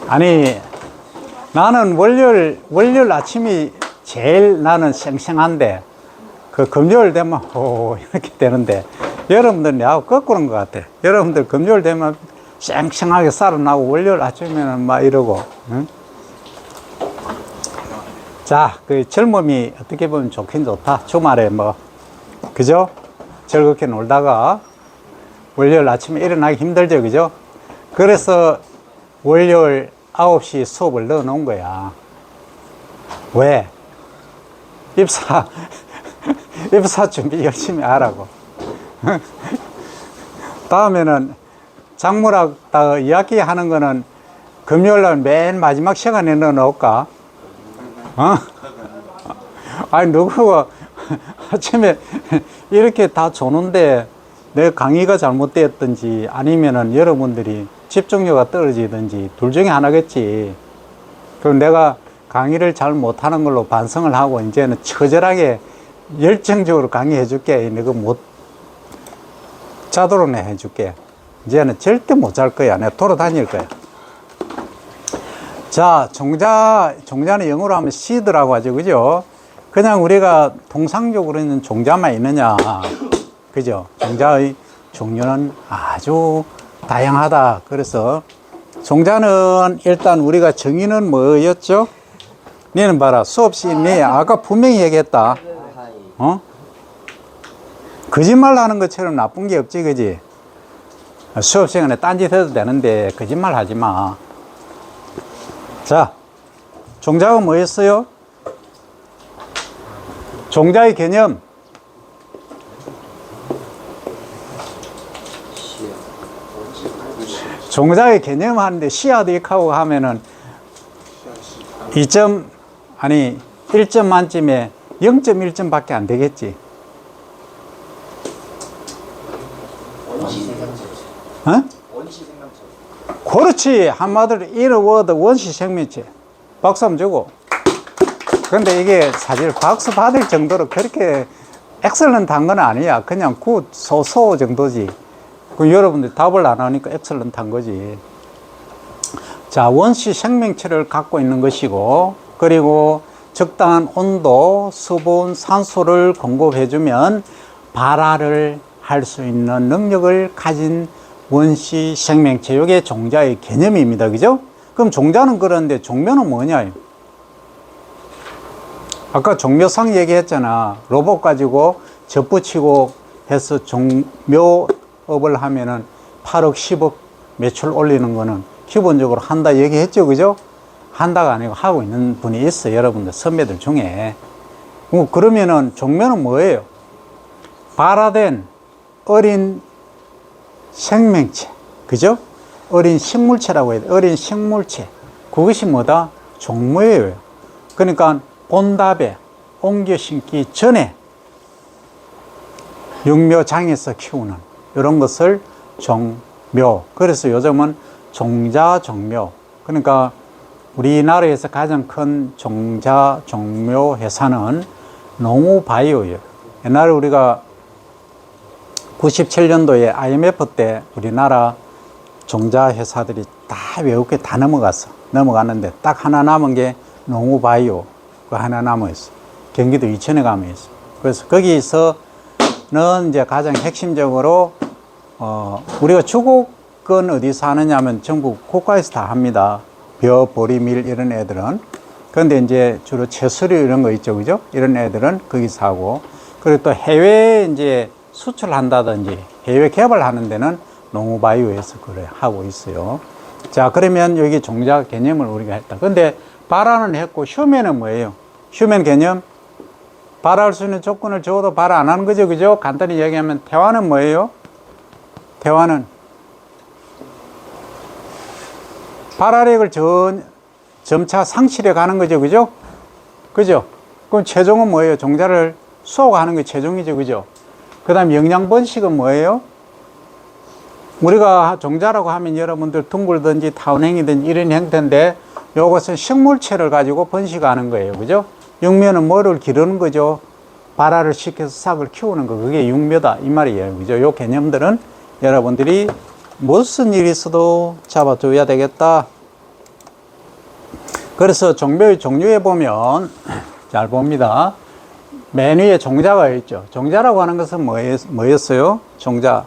아니, 나는 월요일 아침이 제일 나는 쌩쌩한데, 그 금요일 되면, 이렇게 되는데, 여러분들 내하고 거꾸로인 것 같아. 여러분들 금요일 되면 쌩쌩하게 살아나고, 월요일 아침에는 막 이러고, 응? 자, 그 젊음이 어떻게 보면 좋긴 좋다. 주말에 뭐, 그죠? 즐겁게 놀다가, 월요일 아침에 일어나기 힘들죠, 그죠? 그래서 월요일 9시 수업을 넣어 놓은 거야. 왜? 입사 준비 열심히 하라고. 다음에는 작물학 다 이야기 하는 거는 금요일 날 맨 마지막 시간에 넣어 놓을까? 아니, 누구가 아침에 이렇게 다 조는데 내 강의가 잘못되었든지 아니면은 여러분들이 집중력이 떨어지든지 둘 중에 하나겠지. 그럼 내가 강의를 잘 못하는 걸로 반성을 하고 이제는 처절하게 열정적으로 강의해 줄게. 내가 못 자도록 해 줄게. 이제는 절대 못 잘 거야. 내가 돌아다닐 거야. 자, 종자는 영어로 하면 seed라고 하죠. 그죠? 그냥 우리가 통상적으로 있는 종자만 있느냐. 그죠? 종자의 종류는 아주 다양하다. 그래서 종자는 일단 우리가 정의는 뭐였죠? 너는 봐라. 수없이 네 아까 분명히 얘기했다. 거짓말 하는 것처럼 나쁜 게 없지, 그지? 수업 시간에 딴짓 해도 되는데 거짓말 하지 마. 자, 종자가 뭐였어요? 종자의 개념. 종자의 개념 하는데 시아드익하고 하면은 1점 만점에 0.1점 밖에 안 되겠지. 그렇지. 한마디로 이르워드 원시생명체. 박수 한번 주고. 근데 이게 사실 박수 받을 정도로 그렇게 엑셀런트한 건 아니야. 그냥 굿, 소소 정도지. 그 여러분들 답을 안 하니까 엑셀런트한 거지. 자, 원시 생명체를 갖고 있는 것이고, 그리고 적당한 온도, 수분, 산소를 공급해주면 발화를 할 수 있는 능력을 가진 원시 생명체. 이게 종자의 개념입니다. 그죠? 그럼 종자는 그런데 종묘는 뭐냐? 아까 종묘상 얘기했잖아. 로봇 가지고 접붙이고 해서 종묘업을 하면은 8억, 10억 매출 올리는 거는 기본적으로 한다 얘기했죠. 그죠? 한다가 아니고 하고 있는 분이 있어요. 여러분들 선배들 중에. 그러면은 종묘는 뭐예요? 발화된 어린 생명체. 그죠? 어린 식물체라고 해야 돼. 어린 식물체. 그것이 뭐다? 종묘예요. 그러니까 본답에 옮겨 심기 전에 육묘장에서 키우는 이런 것을 종묘. 그래서 요즘은 종자, 종묘. 그러니까 우리나라에서 가장 큰 종자, 종묘 회사는 농우바이오예요. 옛날에 우리가 97년도에 IMF 때 우리나라 종자 회사들이 다 외국에 다 넘어갔는데 딱 하나 남은 게 농우바이오. 그 하나 남아있어. 경기도 이천에 가면 있어. 그래서 거기서는 이제 가장 핵심적으로, 우리가 주곡은 어디서 하느냐면 전국 국가에서 다 합니다. 벼, 보리, 밀 이런 애들은. 그런데 이제 주로 채소류 이런 거 있죠. 그죠? 이런 애들은 거기서 하고. 그리고 또 해외에 이제 수출한다든지 해외 개발하는 데는 농우바이오에서 그래 하고 있어요. 자, 그러면 여기 종자 개념을 우리가 했다. 근데 발화는 했고 휴면은 뭐예요? 휴면 개념? 발화할 수 있는 조건을 줘도 발화 안 하는 거죠. 그죠? 간단히 얘기하면 태화는 뭐예요? 태화는 발화력을 점차 상실해 가는 거죠. 그죠? 그죠? 그럼 체종은 뭐예요? 종자를 수호하는 게 체종이죠. 그죠? 그 다음 영양 번식은 뭐예요? 우리가 종자라고 하면 여러분들 둥글든지 타원행이든지 이런 형태인데 요것은 식물체를 가지고 번식하는 거예요. 그죠? 육면은 뭐를 기르는 거죠? 발화를 시켜서 싹을 키우는 거, 그게 육묘다 이 말이에요. 그죠? 요 개념들은 여러분들이 무슨 일이 있어도 잡아줘야 되겠다. 그래서 종묘의 종류에 보면 잘 봅니다. 맨 위에 종자가 있죠. 종자라고 하는 것은 뭐였어요? 종자.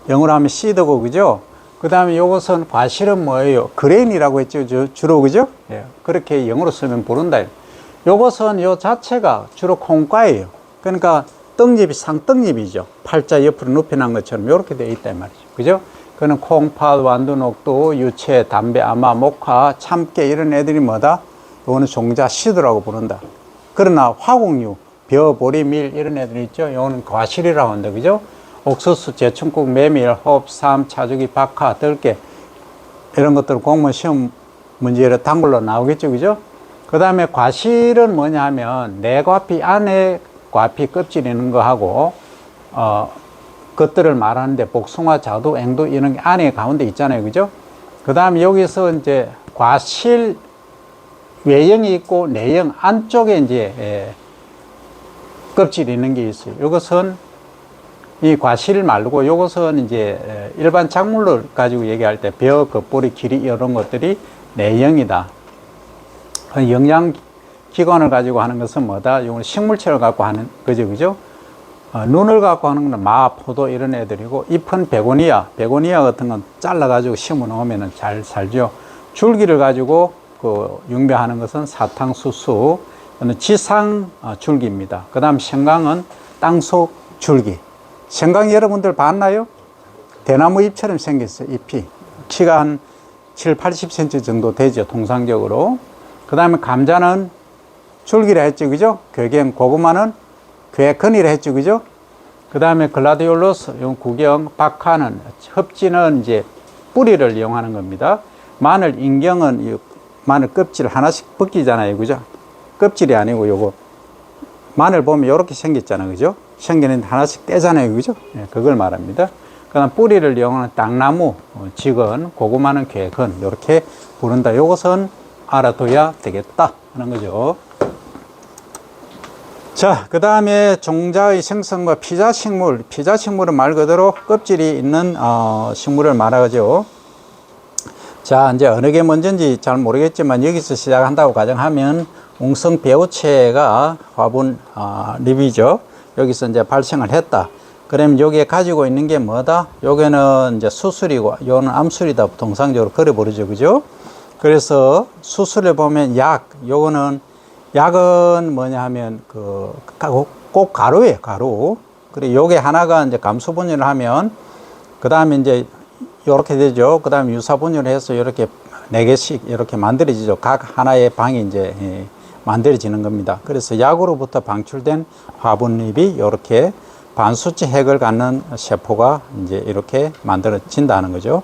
영어로 하면 씨드고, 그죠? 그 다음에 요것은 과실은 뭐예요? 그레인이라고 했죠. 주로, 그죠? 예. 그렇게 영어로 쓰면 부른다. 요것은 요 자체가 주로 콩과예요. 그러니까 떡잎이 상떡잎이죠. 팔자 옆으로 눕혀놓은 것처럼 이렇게 되어 있단 말이죠. 그죠? 그는 콩팥, 완두, 녹두, 유채, 담배, 아마, 목화, 참깨 이런 애들이 뭐다? 요거는 종자 씨드라고 부른다. 그러나 화곡류, 벼, 보리, 밀 이런 애들 있죠. 요거는 과실이라고 한다. 그죠? 옥수수, 제춘국, 메밀, 홉, 삼, 차주기, 박하, 들깨 이런 것들 공무원 시험 문제로 단글로 나오겠죠. 그죠? 그 다음에 과실은 뭐냐 하면 내과피 안에 과피 껍질 있는 거하고 것들을 말하는데 복숭아, 자두, 앵두 이런 게 안에 가운데 있잖아요. 그죠? 그 다음에 여기서 이제 과실 외형이 있고 내형 안쪽에 이제 껍질이 있는 게 있어요. 이것은 이 과실 말고 이것은 이제 일반 작물을 가지고 얘기할 때 벼, 겉보리, 길이 이런 것들이 내형이다. 영양기관을 가지고 하는 것은 뭐다? 이건 식물체를 갖고 하는 거죠. 그죠? 눈을 갖고 하는 건 마, 포도 이런 애들이고, 잎은 베고니아 같은 건 잘라가지고 심어 놓으면 잘 살죠. 줄기를 가지고 그 융배하는 것은 사탕수수, 지상 줄기입니다. 그 다음 생강은 땅속 줄기. 생강 여러분들 봤나요? 대나무 잎처럼 생겼어요. 잎이. 키가 한 7, 80cm 정도 되죠. 통상적으로. 그 다음에 감자는 줄기라 했죠. 그죠? 괴경, 고구마는 괴근이라 했죠. 그죠? 그 다음에 글라디올로스, 구경, 박하는, 흡지는 이제 뿌리를 이용하는 겁니다. 마늘, 인경은 마늘 껍질 하나씩 벗기잖아요. 그죠? 껍질이 아니고 요거 마늘 보면 이렇게 생겼잖아요. 그죠? 생기는데 하나씩 떼잖아요. 그죠? 네, 그걸 말합니다. 그 다음 뿌리를 이용하는 땅나무, 직은, 고구마는 괴근 이렇게 부른다. 이것은 알아둬야 되겠다 하는 거죠. 자, 그 다음에 종자의 생성과 피자식물. 피자식물은 말 그대로 껍질이 있는 식물을 말하죠. 자, 이제 어느 게 먼저인지 잘 모르겠지만 여기서 시작한다고 가정하면 웅성 배우체가 화분 립이죠. 여기서 이제 발생을 했다. 그러면 여기에 가지고 있는 게 뭐다? 요게는 이제 수술이고 요는 암술이다. 통상적으로 그래 버리죠. 그죠? 그래서 수술에 보면 요거는 약은 뭐냐 하면 꼭 가루예요. 가루. 그리고 요게 하나가 이제 감수 분열을 하면 그 다음에 이제 요렇게 되죠. 그 다음에 유사 분열을 해서 이렇게 4개씩 이렇게 만들어지죠. 각 하나의 방이 이제 만들어지는 겁니다. 그래서 약으로부터 방출된 화분잎이 이렇게 반수치 핵을 갖는 세포가 이제 이렇게 만들어진다는 거죠.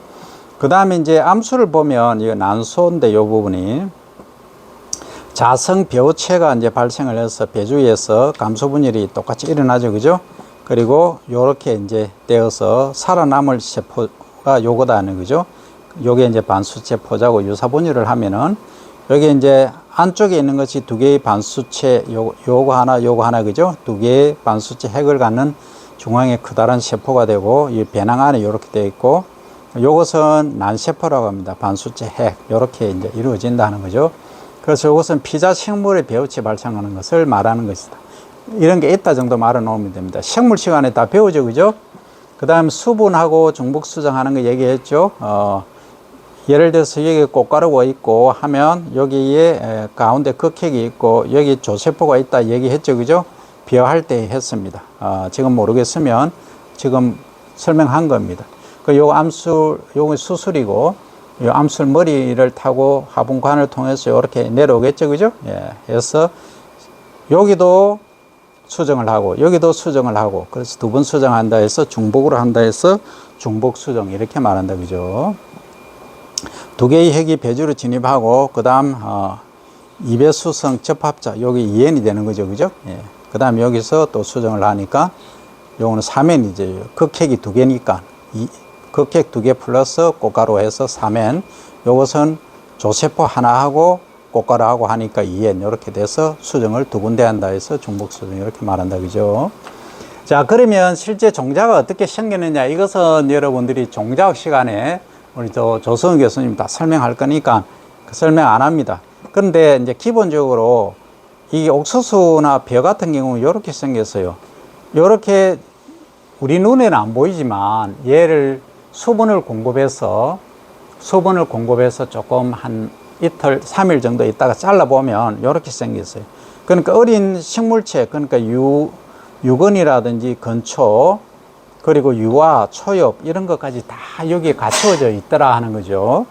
그 다음에 이제 암수를 보면 이거 난소인데 이 부분이 자성 배우체가 이제 발생을 해서 배주위에서 감소 분열이 똑같이 일어나죠. 그죠? 그리고 요렇게 이제 되어서 살아남을 세포가 요거다는 거죠. 요게 이제 반수체 포자고 유사 분열을 하면은 여기 이제 안쪽에 있는 것이 2개의 반수체 요거 하나 그죠? 2개의 반수체 핵을 갖는 중앙에 커다란 세포가 되고 이 배낭 안에 이렇게 되어 있고 요것은 난세포라고 합니다. 반수체 핵 이렇게 이제 이루어진다는 거죠. 그래서 이것은 피자 식물의 배우체 발생하는 것을 말하는 것이다. 이런 게 있다 정도 말해 놓으면 됩니다. 생물 시간에 다 배우죠, 그죠? 그 다음 수분하고 중복 수정하는 거 얘기했죠. 예를 들어서 여기 꽃가루가 있고 하면 여기에 가운데 극핵이 있고 여기 조세포가 있다 얘기했죠, 그죠? 비화할 때 했습니다. 지금 모르겠으면 지금 설명한 겁니다. 요 암술, 요거 수술이고 요 암술 머리를 타고 화분관을 통해서 이렇게 내려오겠죠, 그죠? 예, 해서 여기도 수정을 하고 여기도 수정을 하고 그래서 2번 수정한다 해서 중복으로 한다 해서 중복 수정 이렇게 말한다, 그죠? 2개의 핵이 배주로 진입하고 그 다음 이배수성 접합자 여기 2N이 되는 거죠, 그죠? 예. 그 다음 여기서 또 수정을 하니까 요거는 3N이죠. 극핵이 2개니까 극핵 2개 플러스 꽃가루 해서 3N. 요것은 조세포 하나하고 꽃가루하고 하니까 2N 이렇게 돼서 수정을 두 군데 한다 해서 중복 수정 이렇게 말한다. 그죠? 자, 그러면 실제 종자가 어떻게 생겼느냐, 이것은 여러분들이 종자학 시간에 우리 조성은 교수님 다 설명할 거니까 설명 안 합니다. 그런데 이제 기본적으로 이 옥수수나 벼 같은 경우는 이렇게 생겼어요. 이렇게 우리 눈에는 안 보이지만 얘를 수분을 공급해서 조금 한 이틀, 3일 정도 있다가 잘라보면 이렇게 생겼어요. 그러니까 어린 식물체, 그러니까 유근이라든지 건초, 그리고 유화, 초엽 이런 것까지 다 여기에 갖추어져 있더라 하는 거죠.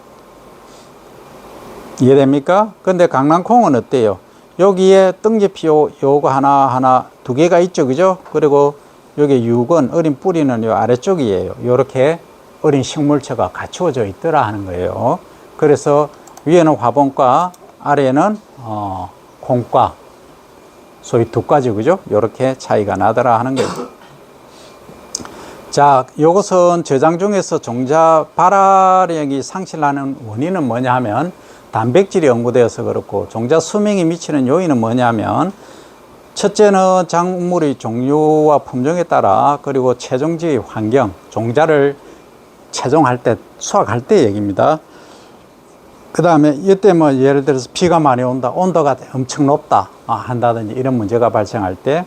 이해됩니까? 근데 강낭콩은 어때요? 여기에 뜬잎이 요거 하나 두 개가 있죠, 그죠? 그리고 여기 유근, 어린 뿌리는 요 아래쪽이에요. 요렇게 어린 식물체가 갖추어져 있더라 하는 거예요. 그래서 위에는 화분과 아래에는 콩과, 소위 두 가지, 그죠? 요렇게 차이가 나더라 하는 거예요. 자, 요것은 저장 중에서 종자 발화력이 상실하는 원인은 뭐냐 하면 단백질이 연구되어서 그렇고, 종자 수명이 미치는 요인은 뭐냐면, 첫째는 작물의 종류와 품종에 따라, 그리고 채종지의 환경, 종자를 채종할 때, 수확할 때 얘기입니다. 그 다음에 이때 뭐 예를 들어서 비가 많이 온다, 온도가 엄청 높다 한다든지 이런 문제가 발생할 때,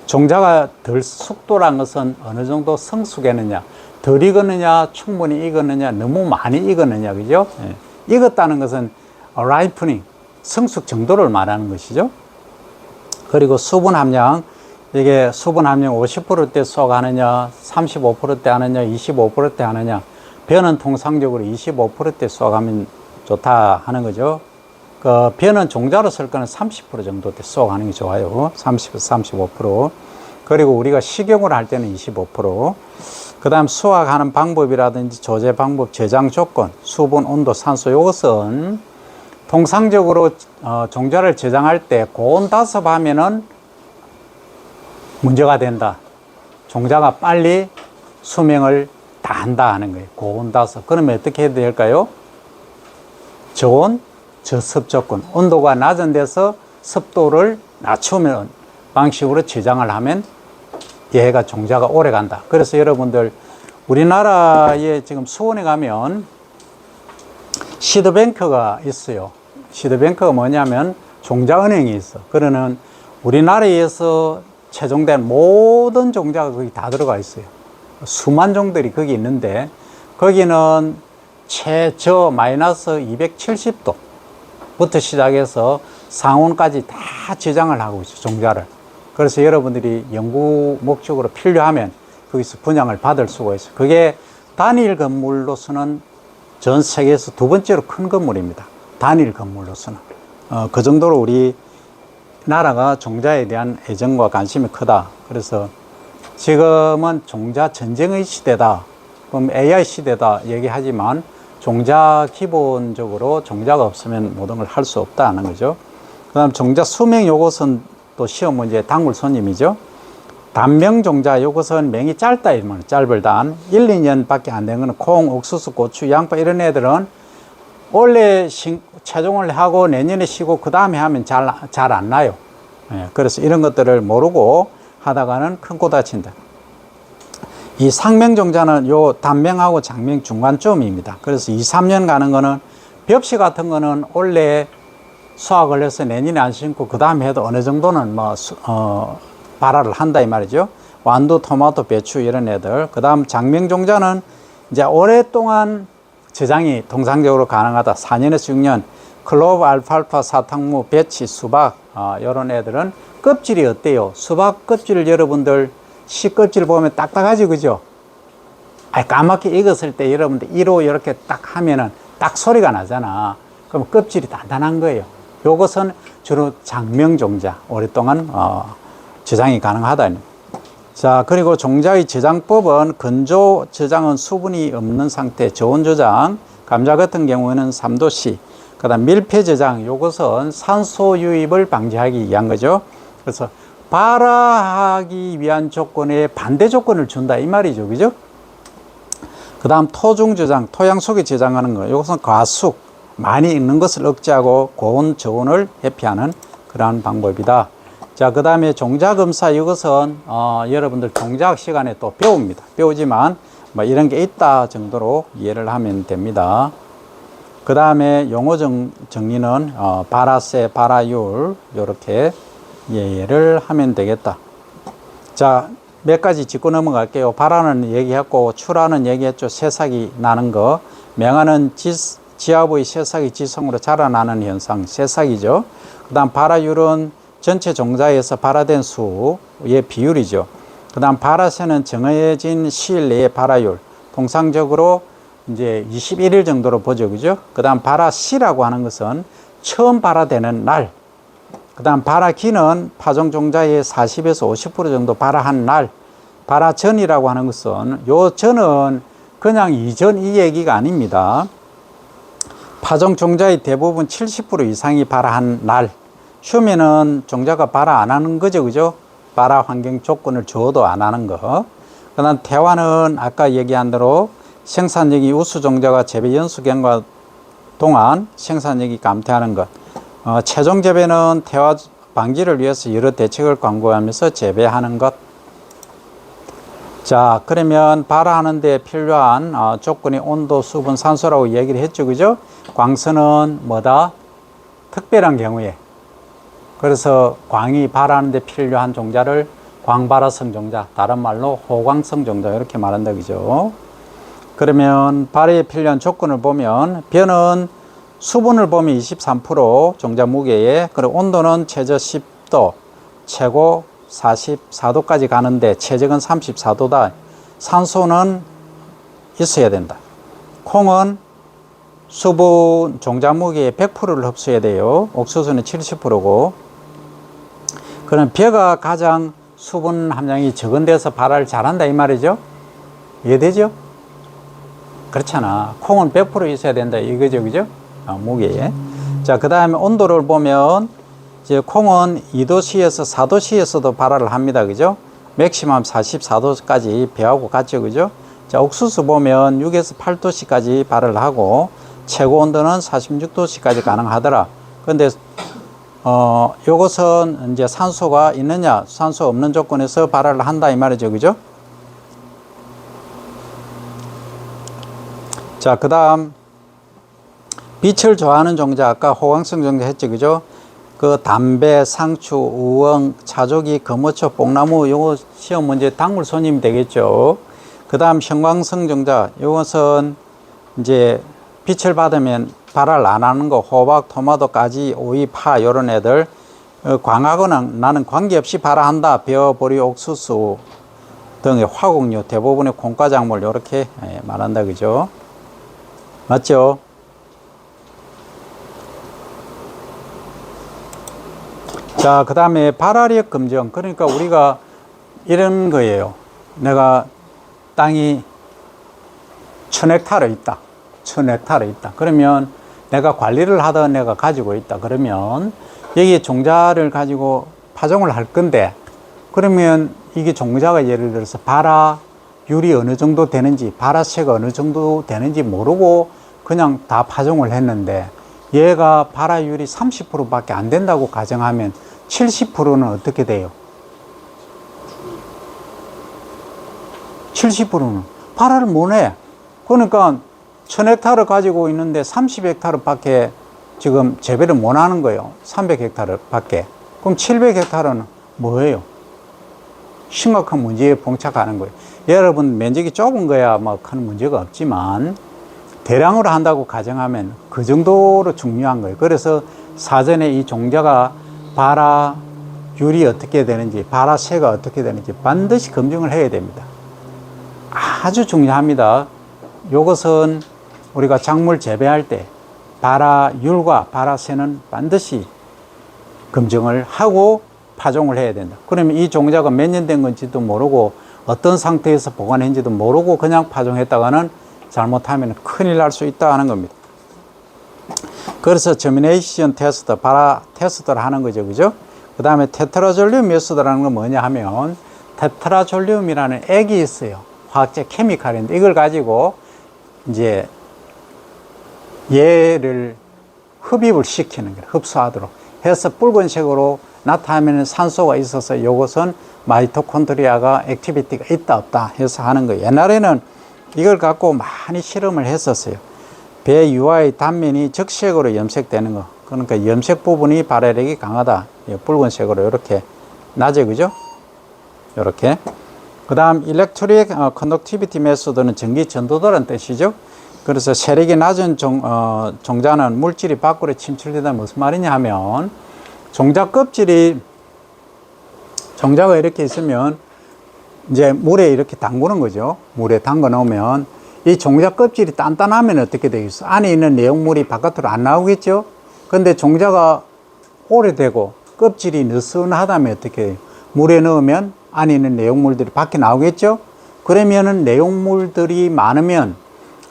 종자가 덜 숙도란 것은 어느 정도 성숙했느냐, 덜 익었느냐, 충분히 익었느냐, 너무 많이 익었느냐, 그죠? 예. 익었다는 것은 라이프닝, 성숙 정도를 말하는 것이죠. 그리고 수분 함량, 이게 수분 함량 50%대 수확하느냐, 35%대 하느냐, 25%대 하느냐, 벼는 통상적으로 25%대 수확하면 좋다 하는 거죠. 그 벼는 종자로 쓸 거는 30% 정도 대 수확하는 게 좋아요. 30, 35%. 그리고 우리가 식용을 할 때는 25%. 그 다음 수확하는 방법이라든지 조제 방법, 저장 조건, 수분, 온도, 산소, 이것은 통상적으로 종자를 저장할 때 고온 다습하면은 문제가 된다. 종자가 빨리 수명을 다 한다 하는 거예요. 고온 다습. 그러면 어떻게 해야 될까요? 저온, 저습 조건. 온도가 낮은 데서 습도를 낮추는 방식으로 저장을 하면 얘가 종자가 오래 간다. 그래서 여러분들 우리나라에 지금 수원에 가면 시드뱅크가 있어요. 시드뱅크가 뭐냐면 종자은행이 있어. 그러는 우리나라에서 채종된 모든 종자가 거기 다 들어가 있어요. 수만 종들이 거기 있는데, 거기는 최저 마이너스 270도부터 시작해서 상온까지 다 저장을 하고 있어요, 종자를. 그래서 여러분들이 연구 목적으로 필요하면 거기서 분양을 받을 수가 있어요. 그게 단일 건물로서는 전 세계에서 두 번째로 큰 건물입니다. 단일 건물로서는. 그 정도로 우리 나라가 종자에 대한 애정과 관심이 크다. 그래서 지금은 종자 전쟁의 시대다, 그럼 AI 시대다 얘기하지만, 종자 기본적으로 종자가 없으면 모든 걸 할 수 없다는 거죠. 그 다음 종자 수명, 요것은 또 시험 문제의 단골 손님이죠. 단명 종자, 요것은 명이 짧다, 이러면 짧을 단 1, 2년 밖에 안 된 거는 콩, 옥수수, 고추, 양파 이런 애들은 원래 채종을 하고 내년에 쉬고 그 다음에 하면 잘 안 나요. 예, 그래서 이런 것들을 모르고 하다가는 큰 코 다친다. 이 상명 종자는 요 단명하고 장명 중간쯤입니다. 그래서 2, 3년 가는 거는, 벽시 같은 거는 원래 수확을 해서 내년에 안 심고 그 다음에 해도 어느 정도는 발화를 한다 이 말이죠. 완두, 토마토, 배추 이런 애들. 그 다음 장명 종자는 이제 오랫동안 저장이 통상적으로 가능하다. 4년에서 6년. 클로버, 알팔파, 사탕무, 배치, 수박 이런 애들은 껍질이 어때요? 수박 껍질을 여러분들 씨 껍질 보면 딱딱하지, 그죠? 까맣게 익었을 때 여러분들 1호 이렇게 딱 하면은 딱 소리가 나잖아. 그럼 껍질이 단단한 거예요. 요것은 주로 장명 종자, 오랫동안 저장이 가능하다. 자, 그리고 종자의 저장법은 건조 저장은 수분이 없는 상태, 저온 저장, 감자 같은 경우에는 3도씨, 그 다음 밀폐 저장, 요것은 산소 유입을 방지하기 위한 거죠. 그래서 발화하기 위한 조건에 반대 조건을 준다 이 말이죠, 그죠? 그 다음 토중 저장, 토양 속에 저장하는 거, 이것은 과숙, 많이 있는 것을 억제하고 고온, 저온을 회피하는 그러한 방법이다. 자, 그 다음에 종자검사, 이것은 여러분들 종자학 시간에 또 배웁니다. 배우지만 뭐 이런 게 있다 정도로 이해를 하면 됩니다. 그 다음에 용어 정리는 발화세, 발화율 이렇게 이해를 하면 되겠다. 자, 몇 가지 짚고 넘어갈게요. 발화는 얘기했고 출하는 얘기했죠. 새싹이 나는 거. 명화는 지압의 새싹이 지성으로 자라나는 현상, 새싹이죠. 그 다음 발화율은 전체 종자에서 발화된 수의 비율이죠. 그 다음 발화세는 정해진 시일 내의 발화율, 통상적으로 이제 21일 정도로 보죠. 그죠? 그 다음 발화시라고 하는 것은 처음 발화되는 날. 그 다음 발화기는 파종 종자의 40에서 50% 정도 발화한 날. 발화전이라고 하는 것은 요 전은 그냥 이전 이 얘기가 아닙니다. 파종 종자의 대부분 70% 이상이 발화한 날. 휴면은 종자가 발화 안 하는 거죠. 그죠? 발화 환경 조건을 줘도 안 하는 거. 그 다음 태화는 아까 얘기한 대로 생산력이 우수 종자가 재배 연수 경과 동안 생산력이 감퇴하는 것. 최종 재배는 태화 방지를 위해서 여러 대책을 강구하면서 재배하는 것. 자, 그러면 발화하는 데 필요한 조건이 온도, 수분, 산소라고 얘기를 했죠. 그죠? 광선은 뭐다? 특별한 경우에. 그래서 광이 발화하는 데 필요한 종자를 광발화성 종자, 다른 말로 호광성 종자 이렇게 말한다. 그죠? 그러면 발화에 필요한 조건을 보면 변은 수분을 보면 23% 종자 무게에, 그리고 온도는 최저 10도, 최고 44도까지 가는데 최적은 34도다. 산소는 있어야 된다. 콩은 수분 종자 무게의 100%를 흡수해야 돼요. 옥수수는 70%고. 그럼 벼가 가장 수분 함량이 적은 데서 발화를 잘한다 이 말이죠. 이해되죠? 그렇잖아. 콩은 100% 있어야 된다 이거죠. 그죠? 무게에. 자, 그 다음에 온도를 보면 이제 콩은 2도씨에서 4도씨에서도 발화를 합니다. 그죠? 맥시멈 44도까지 배하고 같죠. 그죠? 자, 옥수수 보면 6에서 8도씨까지 발화를 하고 최고 온도는 46도씨까지 가능하더라. 근데 요것은 이제 산소가 있느냐, 산소 없는 조건에서 발화를 한다 이 말이죠. 그죠? 자, 그 다음 빛을 좋아하는 종자, 아까 호광성 종자 했죠. 그죠? 그 담배, 상추, 우엉, 차조기, 거모초, 뽕나무, 요거 시험 문제 단물 손님이 되겠죠. 그 다음 형광성 종자, 요것은 이제 빛을 받으면 발화를 안 하는 거, 호박, 토마토, 가지, 오이, 파 요런 애들 광하거나 나는 관계없이 발화한다. 벼, 보리, 옥수수 등의 화곡류, 대부분의 콩과작물 요렇게 말한다. 그죠? 맞죠? 자, 그 다음에 발화력 검정. 그러니까 우리가 이런 거예요. 내가 땅이 1000헥타르 있다. 1000헥타르 있다. 그러면 내가 관리를 하던 내가 가지고 있다. 그러면 여기에 종자를 가지고 파종을 할 건데, 그러면 이게 종자가 예를 들어서 발화율이 어느 정도 되는지, 발화세가 어느 정도 되는지 모르고 그냥 다 파종을 했는데, 얘가 발화율이 30% 밖에 안 된다고 가정하면 70%는 어떻게 돼요? 70%는 발화를 못 해. 그러니까 1000헥타르 가지고 있는데 30헥타르 밖에 지금 재배를 못 하는 거예요. 300헥타르 밖에. 그럼 700헥타르는 뭐예요? 심각한 문제에 봉착하는 거예요. 여러분 면적이 좁은 거야 뭐 큰 문제가 없지만 대량으로 한다고 가정하면 그 정도로 중요한 거예요. 그래서 사전에 이 종자가 발화율이 어떻게 되는지, 발화세가 어떻게 되는지 반드시 검증을 해야 됩니다. 아주 중요합니다. 이것은 우리가 작물 재배할 때 발화율과 발화세는 반드시 검증을 하고 파종을 해야 된다. 그러면 이 종자가 몇 년 된 건지도 모르고 어떤 상태에서 보관했는지도 모르고 그냥 파종했다가는 잘못하면 큰일 날 수 있다 하는 겁니다. 그래서 저미네이션 테스트, 발화 테스트를 하는 거죠. 그죠? 그 다음에 테트라졸륨 메소드라는 건 뭐냐 하면 테트라졸륨이라는 액이 있어요. 화학제 케미칼인데 이걸 가지고 이제 얘를 흡입을 시키는 거예요. 흡수하도록 해서 붉은색으로 나타나면 산소가 있어서 이것은 마이토콘드리아가 액티비티가 있다 없다 해서 하는 거예요. 옛날에는 이걸 갖고 많이 실험을 했었어요. 배 유화의 단면이 적색으로 염색되는 거. 그러니까 염색 부분이 발화력이 강하다. 붉은색으로 이렇게 낮에 그죠? 이렇게. 그 다음 일렉트릭 컨덕티비티 메소드는 전기 전도도라는 뜻이죠. 그래서 세력이 낮은 종자는 물질이 밖으로 침출되다 무슨 말이냐 하면 종자가 이렇게 있으면 이제 물에 이렇게 담그는 거죠. 물에 담궈 놓으면 이 종자 껍질이 단단하면 어떻게 되겠어? 안에 있는 내용물이 바깥으로 안 나오겠죠? 근데 종자가 오래되고 껍질이 느슨하다면 어떻게 해요? 물에 넣으면 안에 있는 내용물들이 밖에 나오겠죠? 그러면은 내용물들이 많으면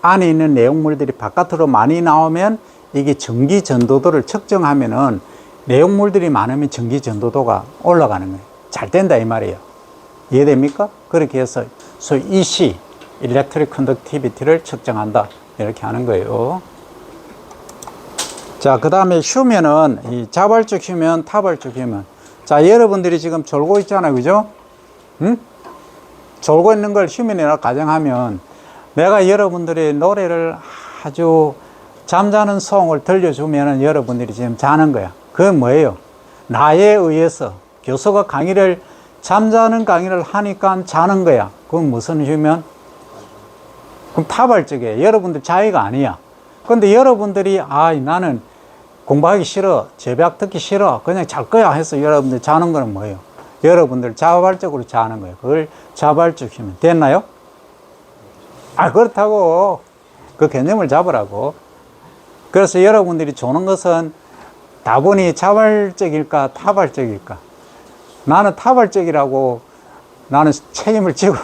안에 있는 내용물들이 바깥으로 많이 나오면 이게 전기 전도도를 측정하면은 내용물들이 많으면 전기 전도도가 올라가는 거예요. 잘 된다 이 말이에요. 이해됩니까? 그렇게 해서 소위 EC, Electric Conductivity를 측정한다. 이렇게 하는 거예요. 자, 그 다음에 휴면은 이 자발적 휴면, 타발적 휴면. 자, 여러분들이 지금 졸고 있잖아요. 그죠? 응? 졸고 있는 걸 휴면이라고 가정하면 내가 여러분들의 노래를 아주 잠자는 소음을 들려주면 여러분들이 지금 자는 거야. 그건 뭐예요? 나에 의해서 교수가 잠자는 강의를 하니까 자는 거야. 그건 무슨 휴면? 그럼 타발적이에요. 여러분들 자의가 아니야. 근데 여러분들이 나는 공부하기 싫어, 제박 듣기 싫어, 그냥 잘 거야 해서 여러분들 자는 거는 뭐예요? 여러분들 자발적으로 자는 거예요. 그걸 자발적 휴면. 됐나요? 그렇다고 그 개념을 잡으라고. 그래서 여러분들이 조는 것은 다분히 자발적일까 타발적일까? 나는 타발적이라고 나는 책임을 지고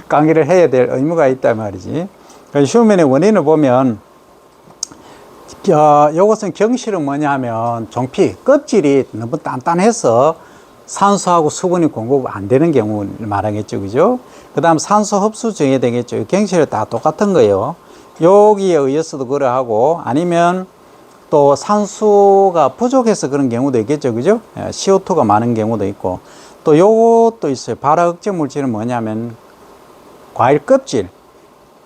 강의를 해야 될 의무가 있단 말이지. 휴면의 원인을 보면 이것은 경실은 뭐냐 하면 종피 껍질이 너무 단단해서 산소하고 수분이 공급 안 되는 경우를 말하겠죠. 그죠? 그 다음 산소 흡수 정해되겠죠. 경실은 다 똑같은 거예요. 여기에 의해서도 그러하고 아니면 또 산소가 부족해서 그런 경우도 있겠죠. 그죠? CO2가 많은 경우도 있고 또 요것도 있어요. 발화 억제 물질은 뭐냐면 과일 껍질,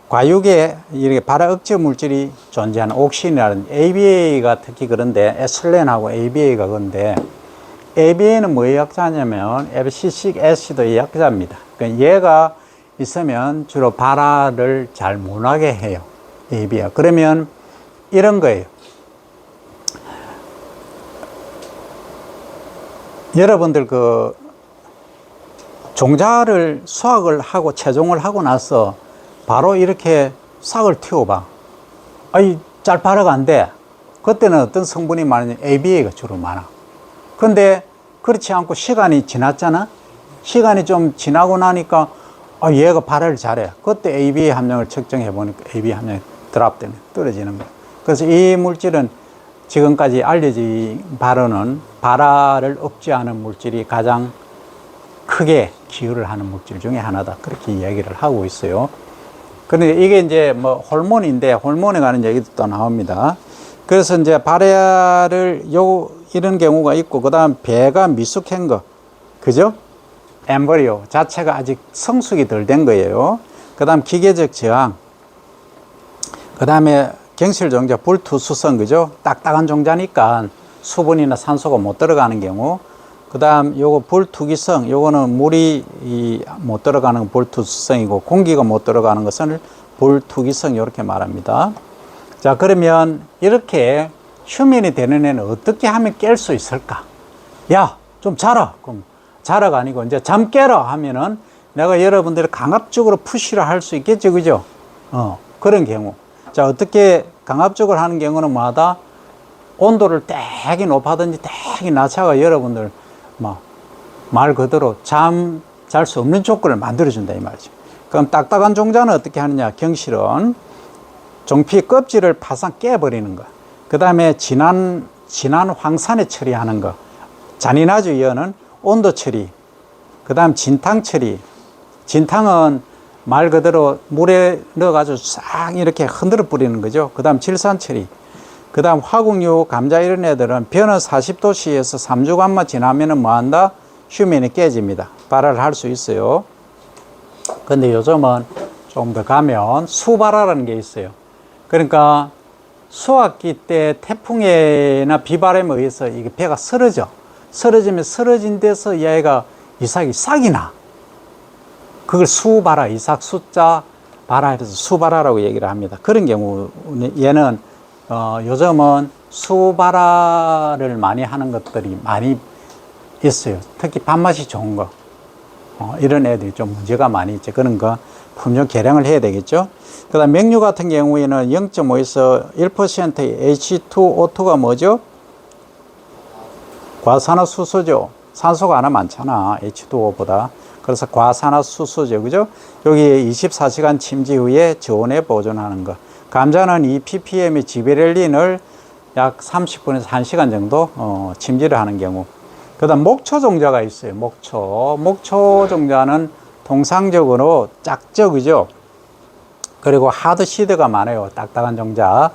과육에 이렇게 발화 억제 물질이 존재하는 옥신이라는 ABA가 특히 그런데 에슬렌하고 ABA가 그런데 ABA는 뭐의 약자냐면 에비시식 애시드의 약자입니다. 그러니까 얘가 있으면 주로 발화를 잘 못하게 해요. ABA. 그러면 이런 거예요. 여러분들 종자를 수확을 하고 채종을 하고 나서 바로 이렇게 싹을 틔워봐. 잘 발화가 안 돼. 그때는 어떤 성분이 많으냐? ABA가 주로 많아. 근데 그렇지 않고 시간이 지났잖아? 시간이 좀 지나고 나니까 얘가 발화를 잘해. 그때 ABA 함량을 측정해 보니까 ABA 함량이 드랍되는, 떨어지는 거야. 그래서 이 물질은 지금까지 알려진 바로는 발화를 억제하는 물질이 가장 크게 기여를 하는 물질 중에 하나다. 그렇게 이야기를 하고 있어요. 그런데 이게 이제 뭐 호르몬인데 호르몬에 관한 얘기도 또 나옵니다. 그래서 이제 발화를 이런 경우가 있고, 그 다음 배가 미숙한 거. 그죠? 엠브리오 자체가 아직 성숙이 덜 된 거예요. 그 다음 기계적 저항. 그 다음에 경실 종자 불투수성. 그죠? 딱딱한 종자니까 수분이나 산소가 못 들어가는 경우. 그 다음 요거 불투기성, 요거는 물이 못 들어가는 불투수성이고 공기가 못 들어가는 것을 불투기성 이렇게 말합니다. 자, 그러면 이렇게 휴면이 되는 애는 어떻게 하면 깰 수 있을까? 야, 좀 자라. 그럼 자라가 아니고 이제 잠 깨라 하면은 내가 여러분들이 강압적으로 푸시를 할 수 있겠죠, 그죠? 그런 경우. 자, 어떻게 강압적으로 하는 경우는 뭐하다? 온도를 되게 높아든지 되게 낮아가 여러분들 말 그대로 잘 수 없는 조건을 만들어준다 이 말이죠. 그럼 딱딱한 종자는 어떻게 하느냐? 경실은 종피 껍질을 파상 깨버리는 거. 그 다음에 진한 황산에 처리하는 거. 잔인하죠, 이거는. 온도 처리. 그 다음 진탕 처리. 진탕은 말 그대로 물에 넣어가지고 싹 이렇게 흔들어 뿌리는 거죠. 그 다음 질산 처리. 그 다음 화국류, 감자 이런 애들은 변은 40도씨에서 3주간만 지나면은 뭐 한다? 휴면이 깨집니다. 발화를 할 수 있어요. 근데 요즘은 좀 더 가면 수발화라는 게 있어요. 그러니까 수확기 때 태풍에나 비바람에 의해서 이게 배가 쓰러져. 쓰러지면 쓰러진 데서 얘가 이삭이 싹이 나. 그걸 수발화, 이삭 숫자 발화해서 수발화라고 얘기를 합니다. 그런 경우 얘는 요즘은 수발화를 많이 하는 것들이 많이 있어요. 특히 밥맛이 좋은 거. 이런 애들이 좀 문제가 많이 있죠. 그런 거 품종 개량을 해야 되겠죠. 그 다음 맹류 같은 경우에는 0.5에서 1%의 H2O2가 뭐죠? 과산화수소죠. 산소가 하나 많잖아. H2O보다. 그래서 과산화수소죠. 그죠? 여기 24시간 침지 후에 저온에 보존하는 거. 감자는 이 ppm의 지베렐린을 약 30분에서 1시간 정도 침지를 하는 경우. 그 다음 목초 종자가 있어요. 목초 종자는 통상적으로 작죠. 그죠? 그리고 하드 시드가 많아요. 딱딱한 종자.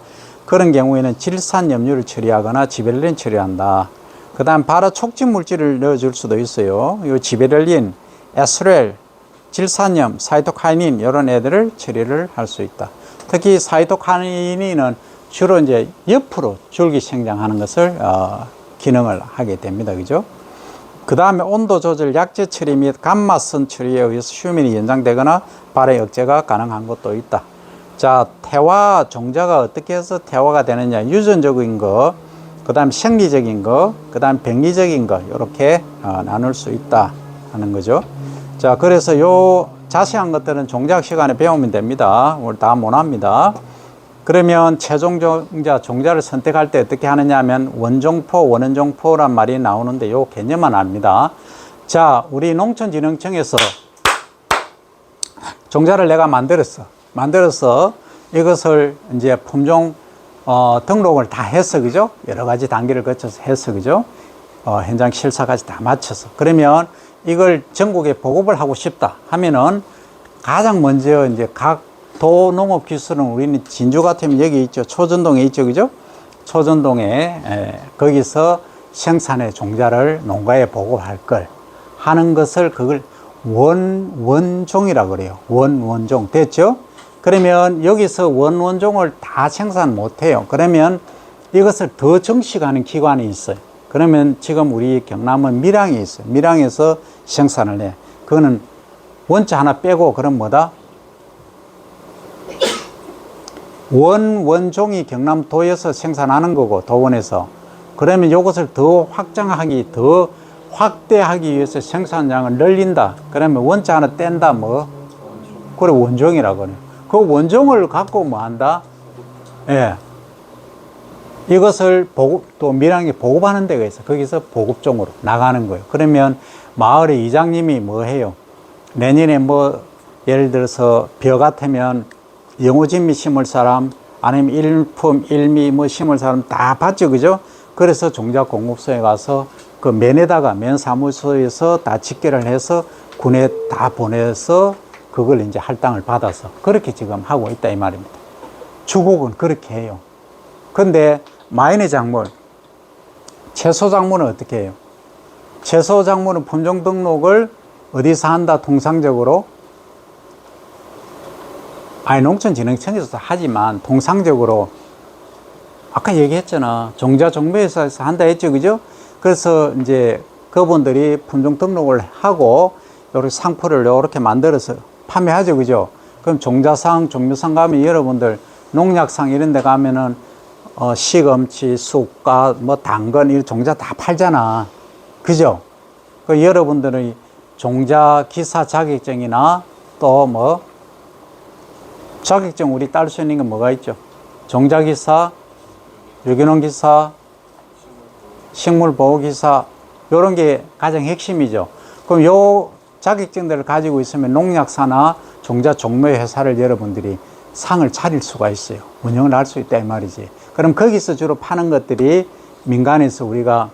그런 경우에는 질산 염류를 처리하거나 지베렐린 처리한다. 그 다음 발화 촉진 물질을 넣어줄 수도 있어요. 이 지베렐린, 에스렐, 질산염, 사이토카이닌 이런 애들을 처리를 할 수 있다. 특히 사이토카이닌은 주로 이제 옆으로 줄기 생장하는 것을 기능을 하게 됩니다. 그죠? 그 다음에 온도 조절, 약제 처리 및 감마선 처리에 의해서 휴면이 연장되거나 발의 억제가 가능한 것도 있다. 자, 태화 종자가 어떻게 해서 태화가 되느냐? 유전적인 거, 그 다음 생리적인 거, 그 다음 병리적인 거, 이렇게 나눌 수 있다 하는 거죠. 자, 그래서 요 자세한 것들은 종작 시간에 배우면 됩니다. 오늘 다 못합니다. 그러면 최종 종자를 선택할 때 어떻게 하느냐 하면 원종포, 원원종포란 말이 나오는데 요 개념만 압니다. 자, 우리 농촌진흥청에서 종자를 내가 만들어서 이것을 이제 품종 등록을 다 했어. 그죠? 여러 가지 단계를 거쳐서 했어. 그죠? 현장 실사까지 다 마쳐서. 그러면 이걸 전국에 보급을 하고 싶다 하면은 가장 먼저 이제 각 도농업기술은 우리는 진주 같으면 여기 있죠. 초전동에 있죠. 그죠? 초전동에 거기서 생산의 종자를 농가에 보급할 걸 하는 것을 그걸 원종이라고 그래요. 원종. 됐죠? 그러면 여기서 원종을 다 생산 못 해요. 그러면 이것을 더 정식하는 기관이 있어요. 그러면 지금 우리 경남은 밀양이 있어요. 밀양에서 생산을 해. 그거는 원자 하나 빼고 그럼 뭐다? 원종이 경남도에서 생산하는 거고, 도원에서. 그러면 이것을 더 확장하기, 더 확대하기 위해서 생산량을 늘린다. 그러면 원자 하나 뗀다, 뭐? 그래, 원종이라고 그래요. 그 원종을 갖고 뭐 한다? 예. 이것을 또 밀양에 보급하는 데가 있어. 거기서 보급종으로 나가는 거예요. 그러면 마을의 이장님이 뭐 해요? 내년에 뭐, 예를 들어서 벼 같으면 영호진미 심을 사람, 아니면 일품, 일미 뭐 심을 사람 다 봤죠. 그죠? 그래서 종작 공급소에 가서 그 면에다가 면사무소에서 다 집계를 해서 군에 다 보내서 그걸 이제 할당을 받아서 그렇게 지금 하고 있다 이 말입니다. 주곡은 그렇게 해요. 근데 마이너 작물, 채소 작물은 어떻게 해요? 채소 작물은 품종 등록을 어디서 한다 통상적으로? 아니, 농촌진흥청에서도 하지만 통상적으로 아까 얘기했잖아. 종자정보회사에서 한다 했죠. 그죠? 그래서 이제 그분들이 품종 등록을 하고 이렇게 상표를 이렇게 만들어서 판매하죠. 그죠? 그럼 종자상, 종묘상 가면 여러분들 농약상 이런 데 가면은 시금치, 쑥갓, 뭐 당근 이런 종자 다 팔잖아. 그죠? 그 여러분들의 종자 기사 자격증이나 또 뭐 자격증 우리 딸 수 있는 건 뭐가 있죠? 종자기사, 유기농기사, 식물보호기사 이런 게 가장 핵심이죠. 그럼 요 자격증들을 가지고 있으면 농약사나 종자 종묘 회사를 여러분들이 상을 차릴 수가 있어요. 운영을 할 수 있다 이 말이지. 그럼 거기서 주로 파는 것들이 민간에서 우리가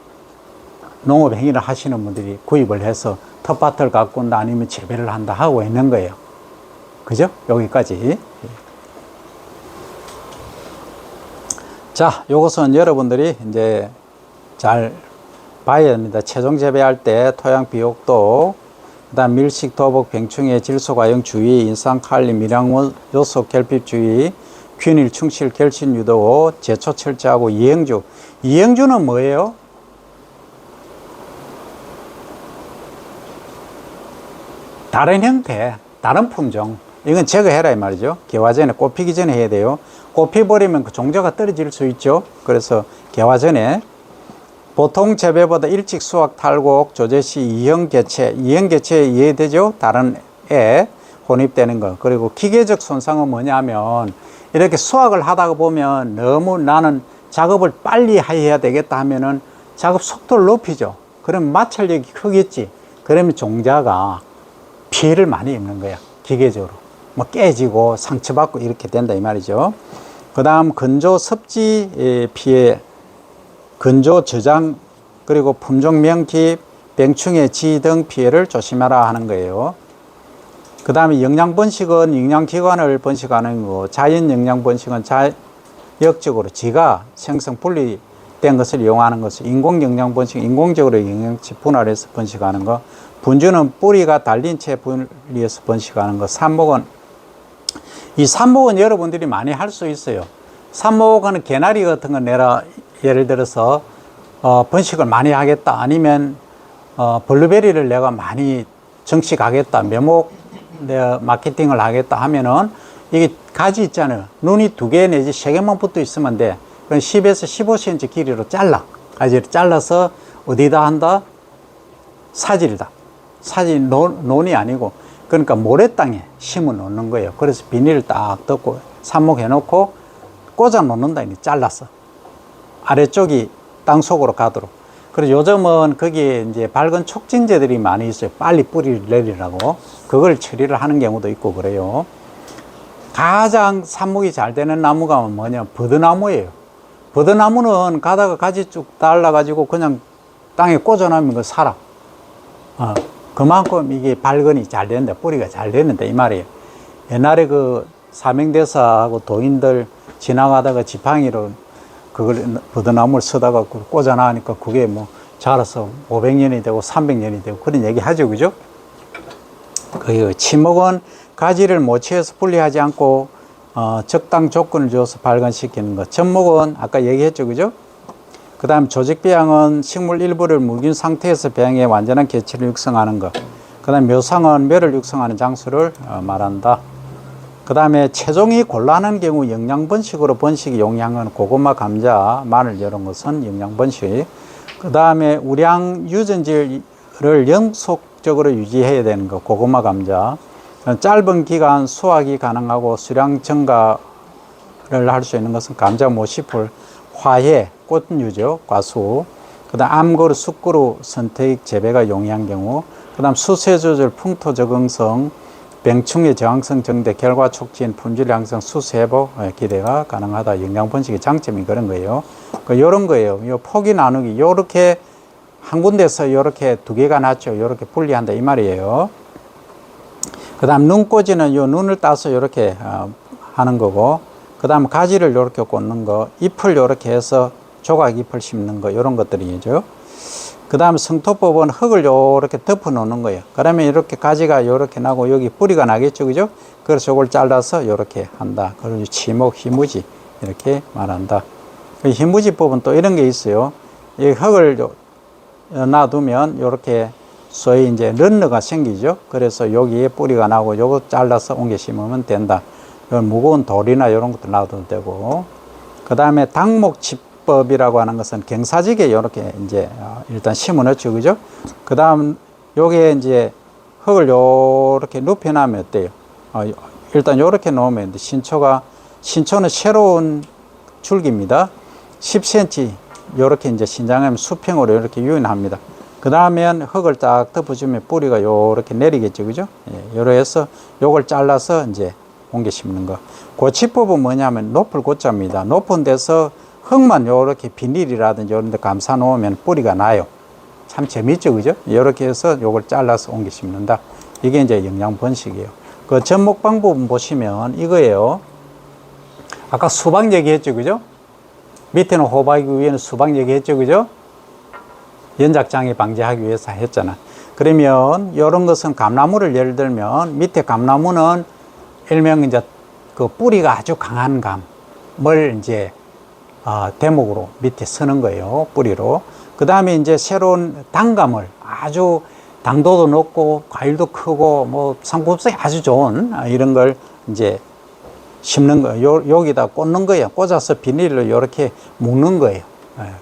농업 행위를 하시는 분들이 구입을 해서 텃밭을 가꾼다 아니면 재배를 한다 하고 있는 거예요. 그죠? 여기까지. 자, 요것은 여러분들이 이제 잘 봐야 됩니다. 최종 재배할 때 토양 비옥도, 그 다음 밀식, 도복, 병충해, 질소, 과형 주의, 인산, 칼륨, 미량원, 요소, 결핍 주의, 균일, 충실, 결신, 유도, 제초 철저하고 이행주. 이행주는 뭐예요? 다른 형태, 다른 품종. 이건 제거해라 이 말이죠. 개화 전에, 꽃 피기 전에 해야 돼요. 꽃 피버리면 그 종자가 떨어질 수 있죠. 그래서 개화 전에 보통 재배보다 일찍 수확, 탈곡, 조제 시 이형 개체, 이형 개체 이해되죠? 다른 애 혼입되는 거. 그리고 기계적 손상은 뭐냐면 이렇게 수확을 하다가 보면 너무 나는 작업을 빨리 해야 되겠다 하면은 작업 속도를 높이죠. 그러면 마찰력이 크겠지. 그러면 종자가 피해를 많이 입는 거야. 기계적으로. 뭐 깨지고 상처받고 이렇게 된다 이 말이죠. 그 다음 건조 습지 피해, 건조 저장, 그리고 품종 명기, 병충해 지 등 피해를 조심하라 하는 거예요. 그 다음에 영양 번식은 영양기관을 번식하는 거고, 자연 영양 번식은 자역적으로 지가 생성 분리된 것을 이용하는 것을, 인공 영양 번식, 인공적으로 영양치 분할해서 번식하는 거, 분주는 뿌리가 달린 채 분리해서 번식하는 거, 삽목은, 이 삽목은 여러분들이 많이 할 수 있어요. 삽목은 개나리 같은 거 내라, 예를 들어서 번식을 많이 하겠다, 아니면 블루베리를 내가 많이 정식하겠다, 묘목 내가 마케팅을 하겠다 하면은 이게 가지 있잖아요. 눈이 2개 내지 3개만 붙어 있으면 돼. 그럼 10에서 15cm 길이로 잘라. 가지를 잘라서 어디다 한다? 사질이다. 사질, 논이 아니고, 그러니까 모래땅에 심어 놓는 거예요. 그래서 비닐을 딱 덮고 삽목해 놓고 꽂아 놓는다. 잘라서 아래쪽이 땅 속으로 가도록. 그리고 요즘은 거기에 이제 밝은 촉진제들이 많이 있어요. 빨리 뿌리를 내리라고. 그걸 처리를 하는 경우도 있고 그래요. 가장 삽목이 잘 되는 나무가 뭐냐? 버드나무예요. 버드나무는 가다가 가지 쭉 달라가지고 그냥 땅에 꽂아놓으면 그거 살아. 그만큼 이게 발근이 잘 된다. 뿌리가 잘 되는데 이 말이에요. 옛날에 그 사명대사하고 도인들 지나가다가 지팡이로 그걸 버드나무를 쓰다가 꽂아놔니까 그게 뭐 자라서 500년이 되고 300년이 되고 그런 얘기 하죠. 그죠? 그 치목은 가지를 모치에서 분리하지 않고 적당 조건을 줘서 발근시키는 것. 접목은 아까 얘기했죠. 그죠? 그 다음 조직배양은 식물 일부를 묵인 상태에서 배양해 완전한 개체를 육성하는 것. 그 다음 묘상은 묘를 육성하는 장소를 말한다. 그 다음에 체종이 곤란한 경우 영양번식으로 번식 용량은 고구마, 감자, 마늘 이런 것은 영양번식. 그 다음에 우량 유전질을 연속적으로 유지해야 되는 거. 고구마, 감자. 짧은 기간 수확이 가능하고 수량 증가를 할 수 있는 것은 감자, 모시풀, 화해, 꽃유죠, 과수. 그 다음 암그루, 쑥그루 선택 재배가 용이한 경우. 그 다음 수세 조절, 풍토 적응성, 병충해 저항성 정대, 결과 촉진, 품질 향상, 수세 회복 기대가 가능하다. 영양 번식의 장점이 그런 거예요. 요런 거예요. 요 포기 나누기, 요렇게 한 군데서 요렇게 2개가 낫죠. 요렇게 분리한다 이 말이에요. 그 다음 눈꽂이는 요 눈을 따서 요렇게 하는 거고, 그 다음 가지를 요렇게 꽂는 거, 잎을 요렇게 해서 조각 잎을 심는 거, 요런 것들이죠. 그 다음 성토법은 흙을 요렇게 덮어 놓는 거예요. 그러면 이렇게 가지가 요렇게 나고 여기 뿌리가 나겠죠. 그죠? 그래서 요걸 잘라서 요렇게 한다. 그리고 치목, 희무지 이렇게 말한다. 희무지법은 또 이런 게 있어요. 이 흙을 놔두면 요렇게 소위 이제 런너가 생기죠. 그래서 여기에 뿌리가 나고 요거 잘라서 옮겨 심으면 된다. 무거운 돌이나 이런 것도 놔둬도 되고. 그 다음에 당목치법이라고 하는 것은 경사지게 이렇게 이제 일단 심어 넣죠. 그죠? 그 다음 요게 이제 흙을 요렇게 눕혀놓으면 어때요? 일단 요렇게 놓으면 신초는 새로운 줄기입니다. 10cm 요렇게 이제 신장하면 수평으로 이렇게 유인합니다. 그 다음엔 흙을 딱 덮어주면 뿌리가 요렇게 내리겠죠. 그죠? 예, 요렇게 해서 요걸 잘라서 이제 옮겨 심는 거. 고치법은 뭐냐면 높을 고자입니다. 높은 데서 흙만 요렇게 비닐이라든지 이런 데 감싸 놓으면 뿌리가 나요. 참 재밌죠. 그죠? 요렇게 해서 요걸 잘라서 옮겨 심는다. 이게 이제 영양 번식이에요. 그 접목 방법은 보시면 이거예요. 아까 수박 얘기했죠. 그죠? 밑에는 호박이고 위에는 수박 얘기했죠, 그죠? 연작장애 방지하기 위해서 했잖아. 그러면 이런 것은 감나무를 예를 들면 밑에 감나무는 일명 이제 그 뿌리가 아주 강한 감을 이제 대목으로 밑에 서는 거예요. 뿌리로. 그 다음에 이제 새로운 단감을 아주 당도도 높고 과일도 크고 뭐 상품성이 아주 좋은 이런 걸 이제 심는 거예요. 여기다 꽂는 거예요. 꽂아서 비닐로 이렇게 묶는 거예요.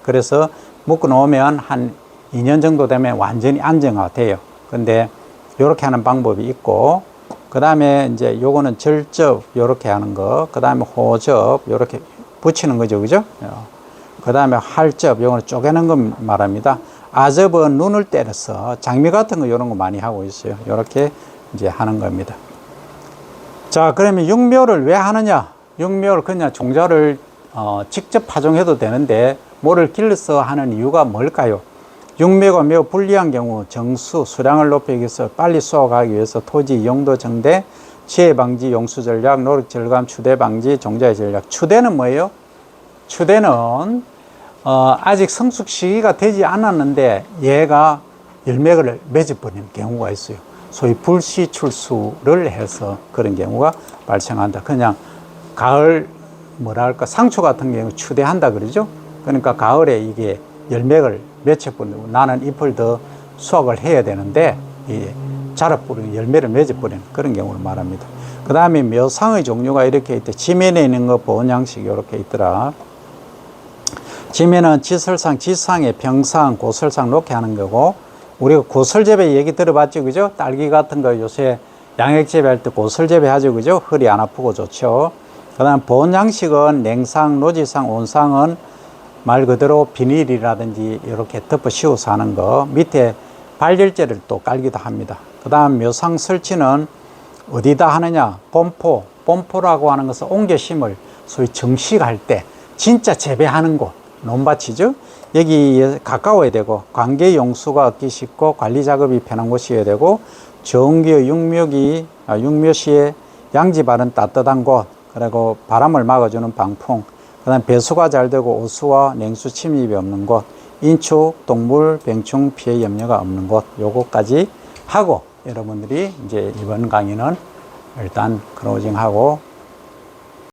그래서 묶어 놓으면 한 2년 정도 되면 완전히 안정화돼요. 근데 이렇게 하는 방법이 있고, 그 다음에 이제 요거는 절접 이렇게 하는 거, 그 다음에 호접 이렇게 붙이는 거죠, 그죠? 그 다음에 할접 요거는 쪼개는 거 말합니다. 아접은 눈을 때려서 장미 같은 거 이런 거 많이 하고 있어요. 이렇게 이제 하는 겁니다. 자, 그러면 육묘를 왜 하느냐? 육묘를 그냥 종자를 직접 파종해도 되는데 뭐를 길러서 하는 이유가 뭘까요? 육묘가 매우 불리한 경우 정수, 수량을 높이기 위해서 빨리 수확하기 위해서 토지 이용도 정대, 지해 방지, 용수 전략, 노력 절감, 추대 방지, 종자의 전략. 추대는 뭐예요? 추대는 아직 성숙 시기가 되지 않았는데 얘가 열매를 맺어버리는 경우가 있어요. 소위 불시출수를 해서 그런 경우가 발생한다. 그냥 가을 뭐랄까 상추 같은 경우 추대한다 그러죠. 그러니까 가을에 이게 열매를 맺혀버리고 나는 잎을 더 수확을 해야 되는데 자라버리고 열매를 맺어버리는 그런 경우를 말합니다. 그 다음에 묘상의 종류가 이렇게 있대. 지면에 있는 거 보온 양식이 이렇게 있더라. 지면은 지설상, 지상에 병상, 고설상 놓게 하는 거고, 우리가 고설재배 얘기 들어봤죠, 그죠? 딸기 같은 거 요새 양액재배 할 때 고설재배 하죠, 그죠? 허리 안 아프고 좋죠. 그 다음 보온 양식은 냉상, 노지상, 온상은 말 그대로 비닐이라든지 이렇게 덮어 씌워서 하는 거, 밑에 발열재를 또 깔기도 합니다. 그 다음 묘상 설치는 어디다 하느냐? 본포라고 하는 것은 옮겨 심을 소위 정식할 때 진짜 재배하는 곳, 논밭이죠. 여기에 가까워야 되고 관계 용수가 얻기 쉽고 관리 작업이 편한 곳이어야 되고 정기의 육묘시에 양지 바른 따뜻한 곳, 그리고 바람을 막아주는 방풍, 그 다음 배수가 잘 되고 오수와 냉수 침입이 없는 곳, 인축, 동물, 병충 피해 염려가 없는 곳, 요거까지 하고 여러분들이 이제 이번 강의는 일단 클로징하고